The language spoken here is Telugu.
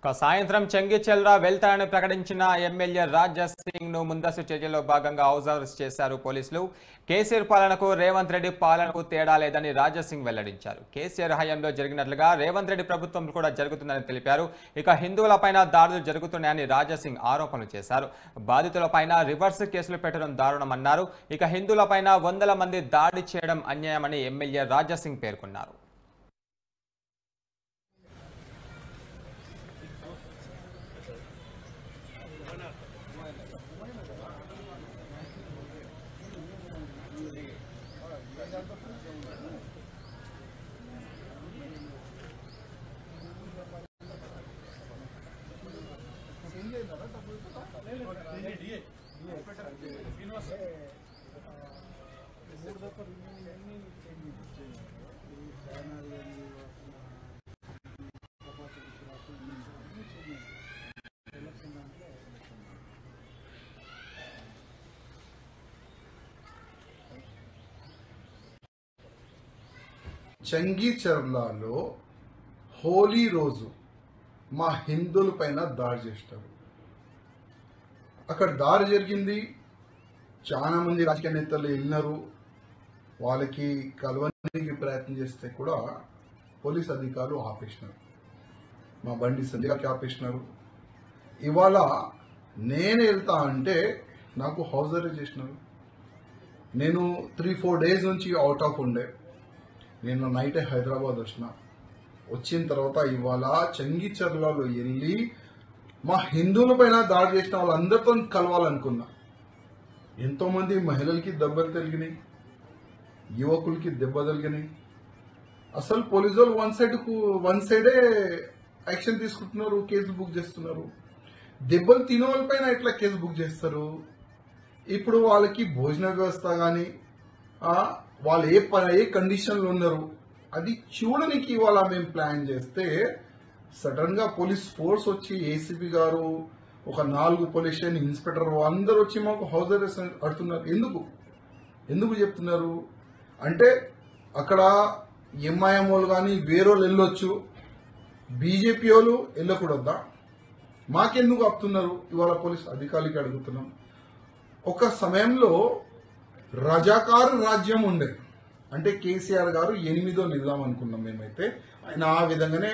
సాయంత్రం చెంగిచెల్రా వెళ్తారని ప్రకటించిన ఎమ్మెల్యే రాజా సింగ్ ను ముందస్తు చర్యలో భాగంగా హౌస్ అరెస్ట్ చేశారు పోలీసులు. కేసీఆర్ పాలనకు రేవంత్ రెడ్డి పాలనకు తేడా లేదని రాజా సింగ్ వెల్లడించారు. కేసీఆర్ హయాంలో జరిగినట్లుగా రేవంత్ రెడ్డి ప్రభుత్వం కూడా జరుగుతుందని తెలిపారు. ఇక హిందువులపైన దాడులు జరుగుతున్నాయని రాజా సింగ్ ఆరోపణలు చేశారు. బాధితులపైన రివర్స్ కేసులు పెట్టడం దారుణమన్నారు. ఇక హిందువులపైన వందల మంది దాడి చేయడం అన్యాయమని ఎమ్మెల్యే రాజా సింగ్ పేర్కొన్నారు. చెంగిచెర్లలో హోలీ రోజు మా హిందువుల పైన దాడి చేస్తారు. అక్కడ దాడి జరిగింది. చాలా మంది రాజకీయ నేతలు వెళ్ళినారు. వాళ్ళకి కలవడానికి ప్రయత్నం చేస్తే కూడా పోలీస్ అధికారులు ఆపేసినారు. మా బండి సంజయ్ గారికి ఆపేసినారు. ఇవాళ నేను వెళ్తా అంటే నాకు హౌస్ అరెస్ట్ చేసినారు. నేను 3-4 డేస్ నుంచి అవుట్ ఆఫ్ ఉండే. నేను నైటే హైదరాబాద్ వచ్చిన తర్వాత ఇవాళ చెంగిచెర్లలో వెళ్ళి మా హిందువుల పైన దాడి చేసిన వాళ్ళందరితో కలవాలనుకున్నా. ఎంతోమంది మహిళలకి దెబ్బలు తగిలినాయి, యువకులకి దెబ్బ తగిలినాయి. అసలు పోలీసు వాళ్ళు వన్ సైడే యాక్షన్ తీసుకుంటున్నారు, కేసులు బుక్ చేస్తున్నారు. దెబ్బలు తినే వాళ్ళపైన ఎట్లా కేసు బుక్ చేస్తారు? ఇప్పుడు వాళ్ళకి భోజన వ్యవస్థ కానీ వాళ్ళు ఏ కండిషన్లో ఉన్నారు అది చూడడానికి ఇవాళ మేము ప్లాన్ చేస్తే సడన్ గా పోలీస్ ఫోర్స్ వచ్చి ఏసీపీ గారు, ఒక 4 పోలీస్ స్టేషన్ ఇన్స్పెక్టర్ అందరూ వచ్చి మాకు హౌస్ అరెస్ట్ అడుతున్నారు. ఎందుకు చెప్తున్నారు అంటే అక్కడ ఎంఐఎం వాళ్ళు కానీ వేరే వాళ్ళు వెళ్ళొచ్చు, బీజేపీ వాళ్ళు వెళ్ళకూడదా? మాకెందుకు ఆపుతున్నారు? ఇవాళ పోలీస్ అధికారులకి అడుగుతున్నాం. ఒక సమయంలో రజాకారు రాజ్యం ఉండే, అంటే కేసీఆర్ గారు 8వ నిజాం అనుకున్నాం మేమైతే. ఆయన ఆ విధంగానే